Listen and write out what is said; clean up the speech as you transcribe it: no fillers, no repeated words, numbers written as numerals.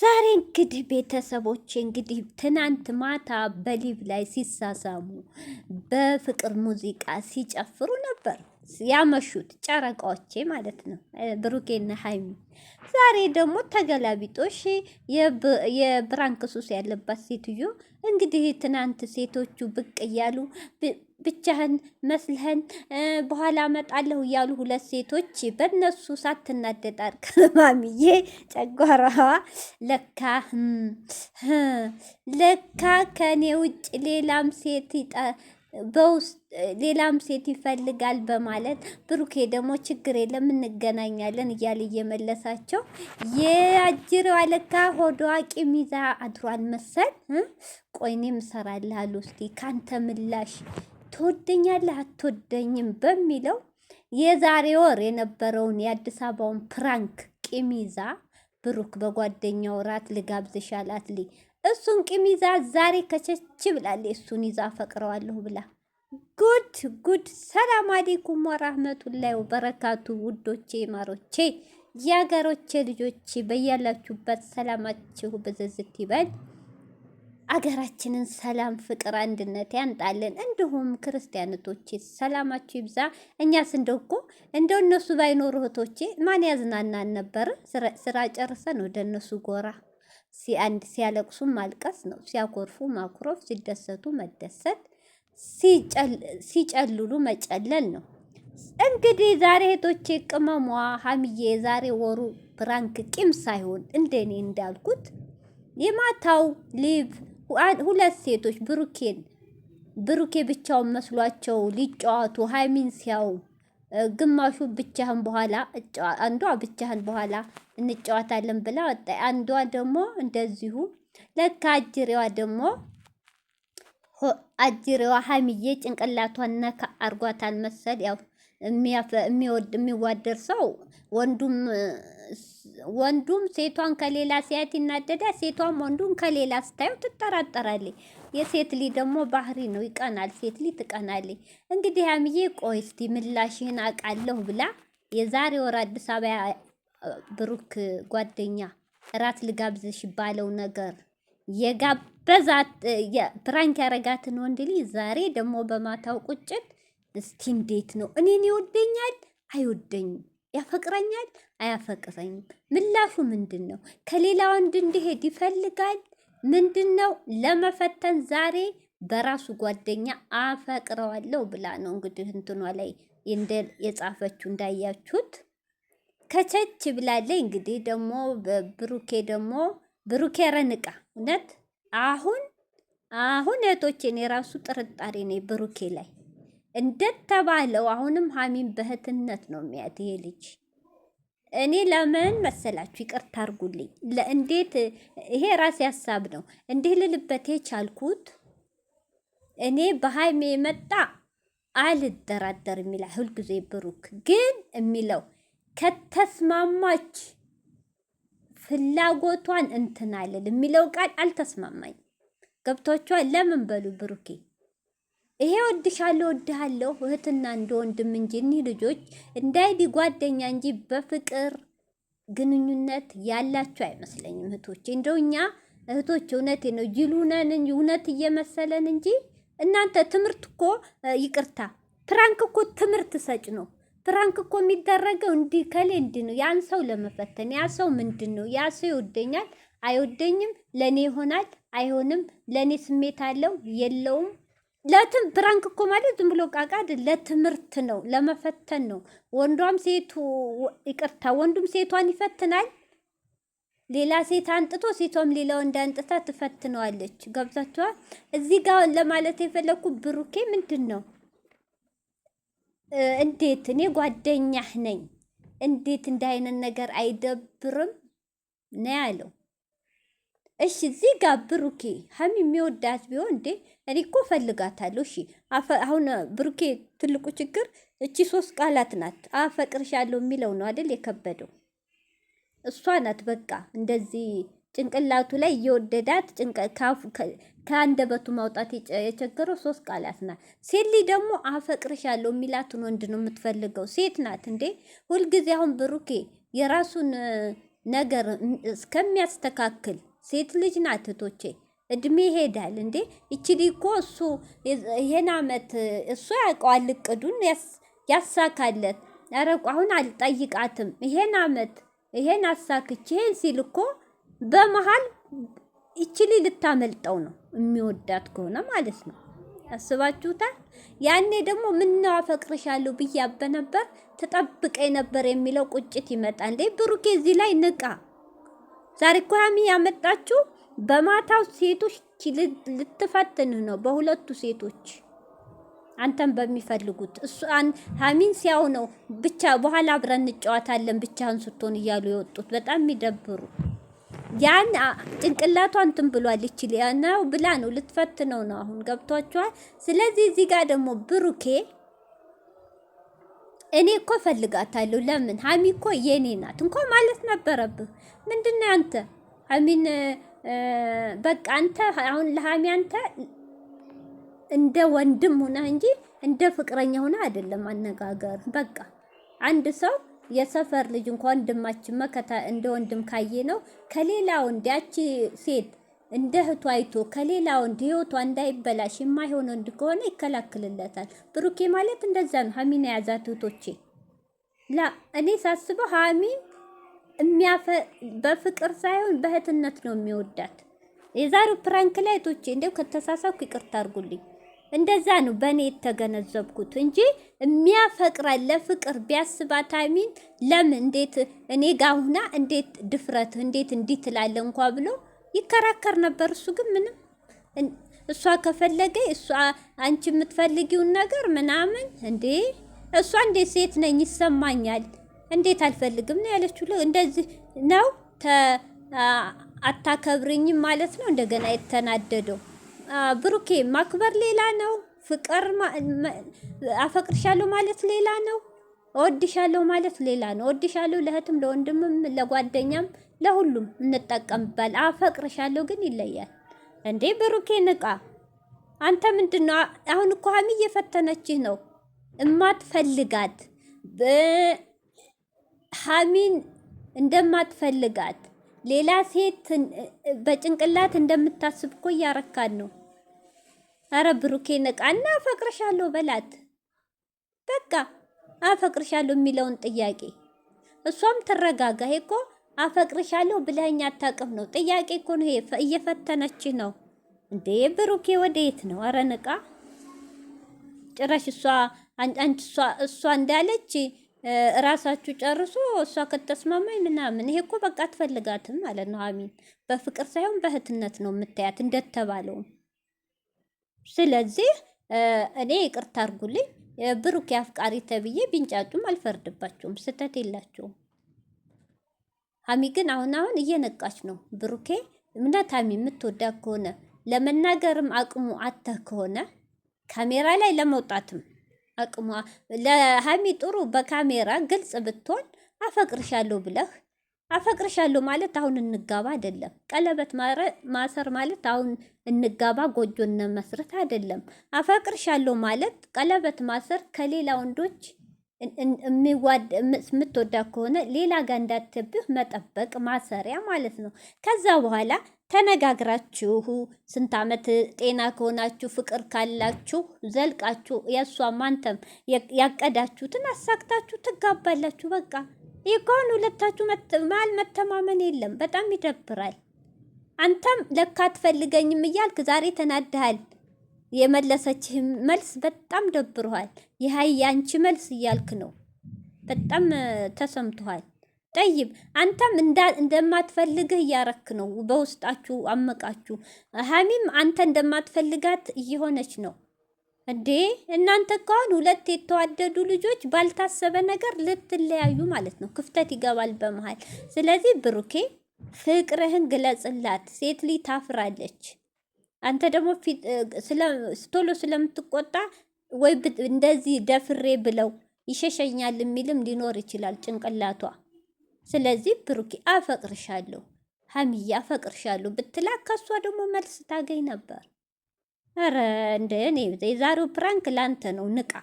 ዛሬ እንግዲህ ቤተሰቦቼ ትናንት ማታ በሊቭ ላይ ሲሳሳሙ በፍቅር ሙዚቃ ሲጨፍሩ ነበር ያመሹት ጨረቃዎቼ ማለት ነው፣ ብሩኬና ሀይሚ። ዛሬ ደግሞ ተገላቢጦሽ የብራንክ ሱስ ያለባት ሴትዮ እንግዲህ ትናንት ሴቶቹ ብቅ እያሉ ብቻህን መስልህን በኋላ እመጣለሁ እያሉ ሁለት ሴቶች በነሱ ሳትናደድ ማሚዬ ጨጓራዋ ለካ ለካ ከኔ ውጭ በውስጥ ሌላም ሴት ይፈልጋል በማለት ብሩኬ ደግሞ ችግር የለም እንገናኛለን እያለ እየመለሳቸው የአጅሬዋ ለካ ሆዷ ቂም ይዛ አድሯል መሰል። ቆይኔም እሰራልሃለሁ እስቲ ካንተ ምላሽ ትወደኛለህ አትወደኝም በሚለው የዛሬ ወር የነበረውን የአዲስ አበባውን ፕራንክ ቂም ይዛ ብሩክ በጓደኛው ራት ልጋብዝሽ አላት። እሱን ቂም ይዛ ዛሬ ከቸች ብላለች። እሱን ይዛ ፈቅረዋለሁ ብላ ጉድ ጉድ። ሰላም አለይኩም ወራህመቱላሂ ወበረካቱ። ውዶቼ ማሮቼ የሀገሮቼ ልጆች በያላችሁበት ሰላማችሁ ብዝዝት ይበል። አገራችንን ሰላም፣ ፍቅር፣ አንድነት ያንጣልን። እንዲሁም ክርስቲያኖቶቼ ሰላማችሁ ይብዛ። እኛስ እንደው እነሱ ባይኖሩ እህቶቼ ማን ያዝናናን ነበር? ስራ ጨርሰን ወደ እነሱ ጎራ ሲያለቅሱ ማልቀስ ነው፣ ሲያኮርፉ ማኩረፍ፣ ሲደሰቱ መደሰት፣ ሲጨልሉ መጨለል ነው። እንግዲህ ዛሬ እህቶቼ ቅመሟ ሀሚዬ የዛሬ ወሩ ፕራንክ ቂም ሳይሆን እንደኔ እንዳልኩት የማታው ሊቭ ሁለት ሴቶች ብሩኬ ብቻውን መስሏቸው ሊጫዋቱ ሀይሚን ሲያው ግማሹ ብቻህን በኋላ አንዷ ብቻህን በኋላ እንጫወታለን ብላ ወጣ። አንዷ ደግሞ እንደዚሁ ለካ አጅሬዋ ሀይሚዬ ጭንቅላቷን ነካ አርጓታል መሰል። ያው የሚዋደር ሰው ወንዱም ሴቷን ከሌላ ሲያት ይናደዳል፣ ሴቷም ወንዱን ከሌላ ስታየው ትጠራጠራለች። የሴት ልጅ ደግሞ ባህሪ ነው፣ ይቀናል። ሴት ልጅ ትቀናለች። እንግዲህ ሀይሚዬ ቆይ እስቲ ምላሽህን አውቃለሁ ብላ የዛሬ ወር አዲስ አበባ ብሩክ ጓደኛ እራት ልጋብዝሽ ባለው ነገር የጋበዛት ፕራንክ ያረጋትን ወንድ ልጅ ዛሬ ደግሞ በማታው ቁጭት እስቲ እንዴት ነው እኔን ይወደኛል አይወደኝም? ያፈቅረኛል አያፈቅረኝም? ምላሹ ምንድን ነው? ከሌላ ወንድ እንዲሄድ ይፈልጋል? ምንድን ነው? ለመፈተን ዛሬ በራሱ ጓደኛ አፈቅረዋለሁ ብላ ነው እንግዲህ እንትኗ ላይ የጻፈችው እንዳያችሁት ከቸች ብላለች። እንግዲህ ደግሞ ብሩኬ ረንቃ እውነት አሁን እህቶቼን የራሱ ጥርጣሬ ነው ብሩኬ ላይ እንደተባለው አሁንም ሀሚን በእህትነት ነው የሚያት ይሄ ልጅ። እኔ ለምን መሰላችሁ? ይቅርታ አድርጉልኝ። ለእንዴት ይሄ ራሴ ሀሳብ ነው እንዲህ ልልበት የቻልኩት እኔ በሀይሜ የመጣ አልደራደርም ይላል ሁልጊዜ ብሩክ። ግን የሚለው ከተስማማች ፍላጎቷን እንትን አልል የሚለው ቃል አልተስማማኝ። ገብቷችኋል? ለምን በሉ ብሩኬ ይሄ ወድሻለሁ ወድሃለሁ እህትና እንደ ወንድም እንጂ እኒህ ልጆች እንዳይዲ ጓደኛ እንጂ በፍቅር ግንኙነት ያላቸው አይመስለኝም እህቶቼ። እንደው እኛ እህቶች እውነቴ ነው ጅሉነን እንጂ እውነት እየመሰለን እንጂ እናንተ ትምህርት እኮ ይቅርታ ፕራንክ እኮ ትምህርት ሰጭ ነው። ፕራንክ እኮ የሚደረገው እንዲህ ከሌ እንዲህ ነው ያን ሰው ለመፈተን። ያ ሰው ምንድን ነው? ያ ሰው ይወደኛል አይወደኝም? ለእኔ ይሆናል አይሆንም? ለእኔ ስሜት አለው የለውም? ፕራንክ እኮ ማለት ዝም ብሎ ቃቃ ለትምህርት ነው፣ ለመፈተን ነው። ወንዱም ሴቷን ይፈትናል። ሌላ ሴት አንጥቶ ሴቷም ሌላ ወንድ አንጥታ ትፈትነዋለች። ገብታችኋል? እዚህ ጋር ለማለት የፈለኩ ብሩኬ ምንድን ነው እንዴት እኔ ጓደኛህ ነኝ እንዴት እንደ አይነት ነገር አይደብርም ነው ያለው። እሺ እዚህ ጋር ብሩኬ ሀሚ የሚወዳት ቢሆን እንዴ እኔ እኮ ፈልጋታለሁ። እሺ አሁን ብሩኬ ትልቁ ችግር እቺ 3 ቃላት ናት። አፈቅርሻለሁ የሚለው ነው አይደል የከበደው። እሷ ናት በቃ እንደዚህ ጭንቅላቱ ላይ እየወደዳት ከአንደበቱ ማውጣት የቸገረው 3 ቃላት ናት። ሴት ልጅ ደግሞ አፈቅርሻለሁ የሚላትን ወንድ ነው የምትፈልገው። ሴት ናት እንዴ ሁልጊዜ። አሁን ብሩኬ የራሱን ነገር እስከሚያስተካክል ሴት ልጅ ናት እህቶቼ። እድሜ ይሄዳል እንዴ። ይችሊ እኮ እሱ ይሄን አመት እሱ ያውቀዋል እቅዱን ያሳካለት። ኧረ አሁን አልጠይቃትም። ይሄን አመት ይሄን አሳክቼ ይሄን ሲል እኮ በመሃል ይችሊ ልታመልጠው ነው፣ የሚወዳት ከሆነ ማለት ነው። አስባችሁታል? ያኔ ደግሞ ምነው አፈቅርሻለሁ ብያበ ነበር ተጠብቀኝ ነበር የሚለው ቁጭት ይመጣል እንዴ። ብሩኬ እዚህ ላይ ንቃ። ዛሬ እኮ ሀሚ ያመጣችሁ በማታው ሴቶች ልትፈትንህ ነው፣ በሁለቱ ሴቶች አንተን በሚፈልጉት እሱ ሀሚን ሲያው ነው ብቻ በኋላ አብረን እንጫወታለን ብቻህን ስትሆን እያሉ የወጡት በጣም የሚደብሩ። ያን ጭንቅላቷ እንትን ብሏል ይችል ነው ብላ ነው ልትፈትነው ነው አሁን ገብቷቸዋል። ስለዚህ እዚህ ጋር ደግሞ ብሩኬ እኔ እኮ ፈልጋታለሁ። ለምን ሀሚ እኮ የኔ ናት እንኳ ማለት ነበረብህ። ምንድነው አንተ ሀሚን በቃ አንተ አሁን ለሀሚ አንተ እንደ ወንድም ሆነ እንጂ እንደ ፍቅረኛ ሆነ አይደለም አነጋገር። በቃ አንድ ሰው የሰፈር ልጅ እንኳን ወንድማችን መከታ እንደ ወንድም ካየ ነው ከሌላ ወንድ ያቺ ሴት እንደ እህቱ አይቶ ከሌላ ወንድ ህይወቷ እንዳይበላሽ የማይሆን ወንድ ከሆነ ይከላክልለታል። ብሩኬ ማለት እንደዛ ነው። ሀሚን የያዛት እህቶቼ እኔ ሳስበው ሀሚን በፍቅር ሳይሆን በእህትነት ነው የሚወዳት። የዛሬው ፕራንክ ላይ እህቶቼ እንደው ከተሳሳኩ ይቅርታ አድርጉልኝ። እንደዛ ነው በእኔ የተገነዘብኩት እንጂ የሚያፈቅራል ለፍቅር ቢያስባት ሀሚን ለምን እንዴት እኔ ጋር ሁና እንዴት ድፍረት እንዴት እንዲህ ትላለ እንኳ ብሎ ይከራከር ነበር። እሱ ግን ምንም እሷ ከፈለገ እሷ አንቺ የምትፈልጊውን ነገር ምናምን እንዴ እሷ እንዴት ሴት ነኝ ይሰማኛል እንዴት አልፈልግም ነው ያለችው። እንደዚህ ነው አታከብርኝም ማለት ነው። እንደገና የተናደደው ብሩኬ ማክበር ሌላ ነው፣ ፍቅር አፈቅርሻለሁ ማለት ሌላ ነው፣ እወድሻለሁ ማለት ሌላ ነው። እወድሻለሁ ለእህትም ለወንድምም ለጓደኛም ለሁሉም እንጠቀምባል። አፈቅርሻለሁ ግን ይለያል እንዴ። ብሩኬ ንቃ። አንተ ምንድነው አሁን እኮ ሀሚ እየፈተነችህ ነው። እማትፈልጋት ሀሚን እንደማትፈልጋት ሌላ ሴት በጭንቅላት እንደምታስብ እኮ እያረካን ነው። አረ ብሩኬ ንቃ እና አፈቅርሻለሁ በላት። በቃ አፈቅርሻለሁ የሚለውን ጥያቄ እሷም ትረጋጋ። ይሄ እኮ አፈቅርሻለሁ ብለኸኝ አታውቅም ነው ጥያቄ እኮ ነው። ይሄ እየፈተነች ነው እንዴ ብሩኬ ወዴት ነው? አረ ንቃ። ጭራሽ እሷ እንዳለች ራሳችሁ ጨርሶ እሷ ከተስማማኝ ምናምን። ይሄ እኮ በቃ አትፈልጋትም ማለት ነው ሀሚን። በፍቅር ሳይሆን በእህትነት ነው የምታያት እንደተባለው። ስለዚህ እኔ ይቅርታ አድርጉልኝ ብሩኬ አፍቃሪ ተብዬ ቢንጫጩም አልፈርድባቸውም፣ ስህተት የላቸውም። ሀሚ ግን አሁን እየነቃች ነው። ብሩኬ እምነት ሀሚ የምትወዳ ከሆነ ለመናገርም አቅሙ አተህ ከሆነ ካሜራ ላይ ለመውጣትም አቅሙ ለሀሚ ጥሩ በካሜራ ግልጽ ብትሆን አፈቅርሻለሁ ብለህ አፈቅርሻለሁ ማለት አሁን እንጋባ አይደለም። ቀለበት ማሰር ማለት አሁን እንጋባ ጎጆ እንመስረት አይደለም። አፈቅርሻለሁ ማለት ቀለበት ማሰር ከሌላ ወንዶች የምትወዳ ከሆነ ሌላ ጋር እንዳትብህ መጠበቅ ማሰሪያ ማለት ነው። ከዛ በኋላ ተነጋግራችሁ ስንት ዓመት ጤና ከሆናችሁ ፍቅር ካላችሁ ዘልቃችሁ የእሷም አንተም ያቀዳችሁትን አሳክታችሁ ትጋባላችሁ። በቃ ይህ ከሆነ ሁለታችሁ መሀል መተማመን የለም። በጣም ይደብራል። አንተም ለካ አትፈልገኝም እያልክ ዛሬ ተናድሃል። የመለሰችህ መልስ በጣም ደብሮሃል። ይህ ያንቺ መልስ እያልክ ነው። በጣም ተሰምቶሃል። ጠይብ አንተም እንደማትፈልግህ እያረክ ነው። በውስጣችሁ አመቃችሁ። ሀሚም አንተ እንደማትፈልጋት እየሆነች ነው እንዴ። እናንተ ከሆን ሁለት የተዋደዱ ልጆች ባልታሰበ ነገር ልትለያዩ ማለት ነው። ክፍተት ይገባል በመሃል። ስለዚህ ብሩኬ ፍቅርህን ግለጽላት። ሴት ልጅ ታፍራለች። አንተ ደግሞ ቶሎ ስለምትቆጣ ወይ እንደዚህ ደፍሬ ብለው ይሸሸኛል የሚልም ሊኖር ይችላል ጭንቅላቷ። ስለዚህ ብሩኬ አፈቅርሻለሁ ሀሚዬ አፈቅርሻለሁ ብትላ ከሷ ደግሞ መልስ ታገኝ ነበር። ኧረ እንደ እኔ የዛሬው ፕራንክ ላንተ ነው። ንቃ።